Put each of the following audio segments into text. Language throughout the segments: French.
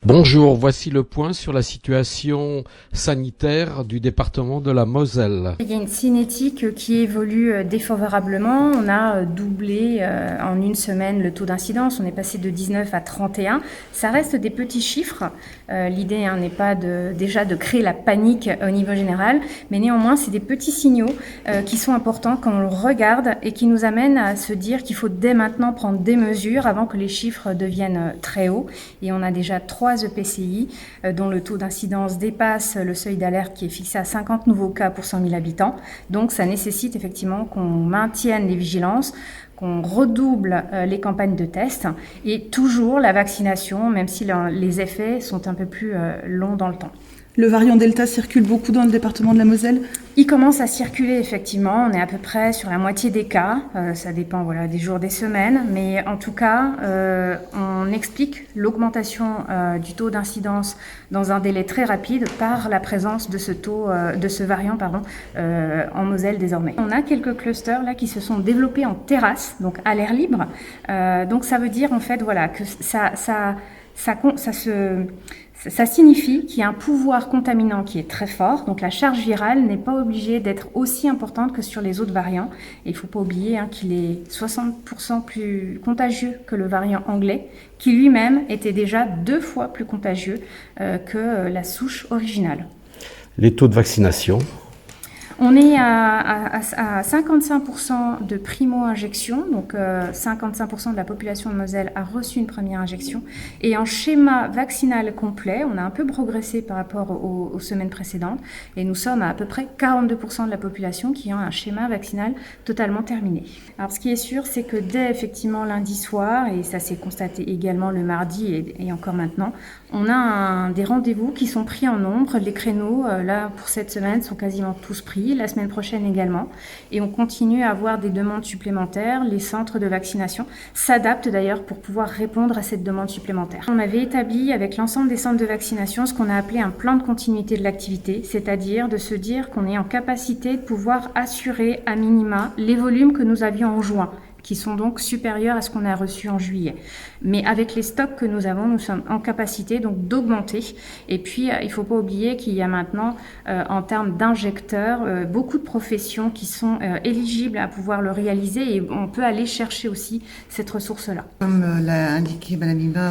Bonjour, voici le point sur la situation sanitaire du département de la Moselle. Il y a une cinétique qui évolue défavorablement. On a doublé en une semaine le taux d'incidence. On est passé de 19 à 31. Ça reste des petits chiffres. L'idée n'est pas déjà de créer la panique au niveau général, mais néanmoins, c'est des petits signaux qui sont importants quand on le regarde et qui nous amènent à se dire qu'il faut dès maintenant prendre des mesures avant que les chiffres deviennent très hauts. Et on a déjà 3 EPCI dont le taux d'incidence dépasse le seuil d'alerte qui est fixé à 50 nouveaux cas pour 100 000 habitants. Donc ça nécessite effectivement qu'on maintienne les vigilances, qu'on redouble les campagnes de tests et toujours la vaccination, même si les effets sont un peu plus longs dans le temps. Le variant Delta circule beaucoup dans le département de la Moselle. Il commence à circuler effectivement, on est à peu près sur la moitié des cas, ça dépend des jours, des semaines, mais en tout cas on explique l'augmentation du taux d'incidence dans un délai très rapide par la présence de ce variant en Moselle désormais. On a quelques clusters là qui se sont développés en terrasse, donc à l'air libre, donc ça veut dire en fait que ça signifie qu'il y a un pouvoir contaminant qui est très fort, donc la charge virale n'est pas obligée d'être aussi importante que sur les autres variants. Et il ne faut pas oublier qu'il est 60% plus contagieux que le variant anglais, qui lui-même était déjà 2 fois plus contagieux que la souche originale. Les taux de vaccination? On est à 55% de primo-injection, donc 55% de la population de Moselle a reçu une première injection. Et en schéma vaccinal complet, on a un peu progressé par rapport aux semaines précédentes. Et nous sommes à peu près 42% de la population qui ont un schéma vaccinal totalement terminé. Alors ce qui est sûr, c'est que dès effectivement lundi soir, et ça s'est constaté également le mardi et encore maintenant, on a des rendez-vous qui sont pris en nombre. Les créneaux, là, pour cette semaine, sont quasiment tous pris. La semaine prochaine également. Et on continue à avoir des demandes supplémentaires. Les centres de vaccination s'adaptent d'ailleurs pour pouvoir répondre à cette demande supplémentaire. On avait établi avec l'ensemble des centres de vaccination ce qu'on a appelé un plan de continuité de l'activité, c'est-à-dire de se dire qu'on est en capacité de pouvoir assurer à minima les volumes que nous avions en juin, qui sont donc supérieurs à ce qu'on a reçu en juillet. Mais avec les stocks que nous avons, nous sommes en capacité donc d'augmenter. Et puis, il ne faut pas oublier qu'il y a maintenant, en termes d'injecteurs, beaucoup de professions qui sont éligibles à pouvoir le réaliser et on peut aller chercher aussi cette ressource-là. Comme l'a indiqué Mme Himmer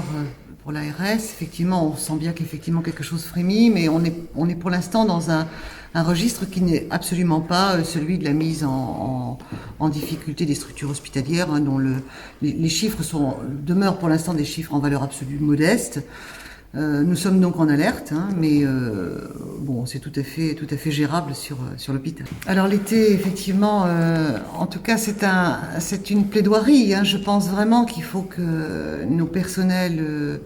pour l'ARS, effectivement, on sent bien qu'effectivement quelque chose frémit, mais on est pour l'instant dans un registre qui n'est absolument pas celui de la mise en difficulté des structures hospitalières, dont les chiffres demeurent pour l'instant des chiffres en valeur absolue modeste. Nous sommes donc en alerte, mais c'est tout à fait gérable sur l'hôpital. Alors l'été, effectivement, en tout cas, c'est une plaidoirie. Je pense vraiment qu'il faut que nos personnels,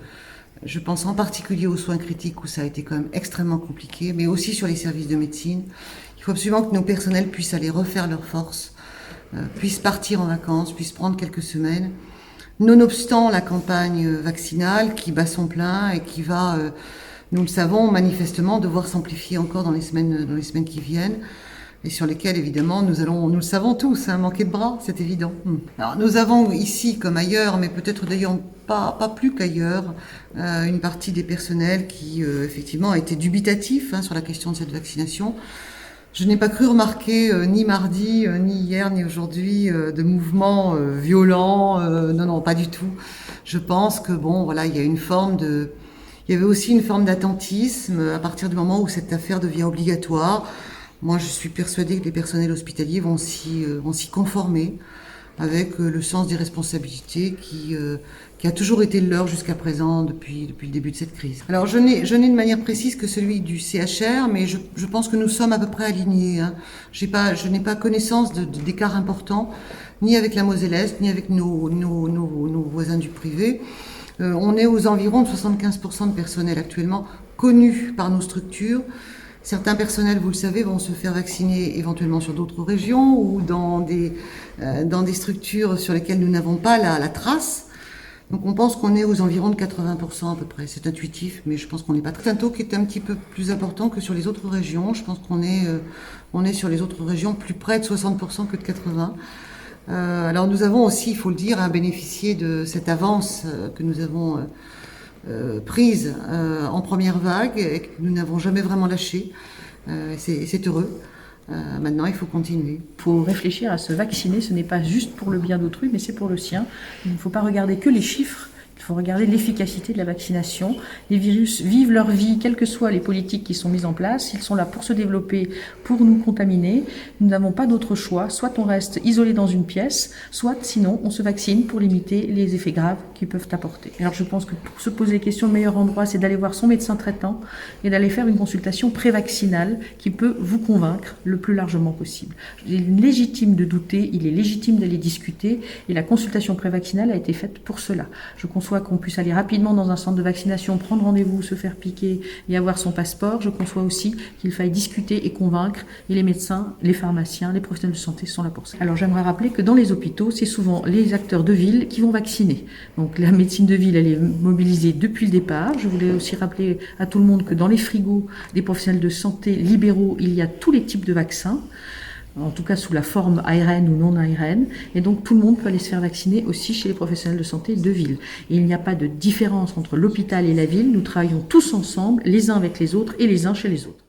je pense en particulier aux soins critiques où ça a été quand même extrêmement compliqué, mais aussi sur les services de médecine. Il faut absolument que nos personnels puissent aller refaire leurs forces, puissent partir en vacances, puissent prendre quelques semaines. Nonobstant la campagne vaccinale qui bat son plein et qui va, nous le savons, manifestement devoir s'amplifier encore dans les semaines qui viennent et sur lesquelles, évidemment, nous le savons tous, manquer de bras, c'est évident. Alors, nous avons ici, comme ailleurs, mais peut-être d'ailleurs pas plus qu'ailleurs, une partie des personnels qui, effectivement, a été dubitatif sur la question de cette vaccination. Je n'ai pas cru remarquer ni mardi, ni hier, ni aujourd'hui de mouvements violents. Non, pas du tout. Je pense que il y avait aussi une forme d'attentisme à partir du moment où cette affaire devient obligatoire. Moi, je suis persuadée que les personnels hospitaliers vont s'y conformer avec le sens des responsabilités qui a toujours été le leur jusqu'à présent depuis le début de cette crise. Alors je n'ai de manière précise que celui du CHR, mais je pense que nous sommes à peu près alignés. Je n'ai pas connaissance d'écarts importants, ni avec la Moselle-Est, ni avec nos voisins du privé. On est aux environs de 75% de personnel actuellement connus par nos structures. Certains personnels, vous le savez, vont se faire vacciner éventuellement sur d'autres régions ou dans des structures sur lesquelles nous n'avons pas la trace. Donc on pense qu'on est aux environs de 80% à peu près. C'est intuitif, mais je pense qu'on n'est pas très... C'est un taux qui est un petit peu plus important que sur les autres régions. Je pense qu'on est sur les autres régions plus près de 60% que de 80%. Alors nous avons aussi, il faut le dire, bénéficié de cette avance que nous avons prise en première vague et que nous n'avons jamais vraiment lâché. C'est heureux. Maintenant, il faut continuer. Il faut réfléchir à se vacciner. Ce n'est pas juste pour le bien d'autrui, mais c'est pour le sien. Il ne faut pas regarder que les chiffres. Il faut regarder l'efficacité de la vaccination. Les virus vivent leur vie, quelles que soient les politiques qui sont mises en place. Ils sont là pour se développer, pour nous contaminer. Nous n'avons pas d'autre choix. Soit on reste isolé dans une pièce, soit sinon on se vaccine pour limiter les effets graves qu'ils peuvent apporter. Alors je pense que pour se poser les questions, le meilleur endroit, c'est d'aller voir son médecin traitant et d'aller faire une consultation pré-vaccinale qui peut vous convaincre le plus largement possible. Il est légitime de douter, il est légitime d'aller discuter et la consultation pré-vaccinale a été faite pour cela. Je conçois qu'on puisse aller rapidement dans un centre de vaccination, prendre rendez-vous, se faire piquer et avoir son passeport. Je conçois aussi qu'il faille discuter et convaincre, et les médecins, les pharmaciens, les professionnels de santé sont là pour ça. Alors j'aimerais rappeler que dans les hôpitaux, c'est souvent les acteurs de ville qui vont vacciner. Donc la médecine de ville, elle est mobilisée depuis le départ. Je voulais aussi rappeler à tout le monde que dans les frigos des professionnels de santé libéraux, il y a tous les types de vaccins, en tout cas sous la forme ARN ou non ARN, et donc tout le monde peut aller se faire vacciner aussi chez les professionnels de santé de ville. Et il n'y a pas de différence entre l'hôpital et la ville, nous travaillons tous ensemble, les uns avec les autres et les uns chez les autres.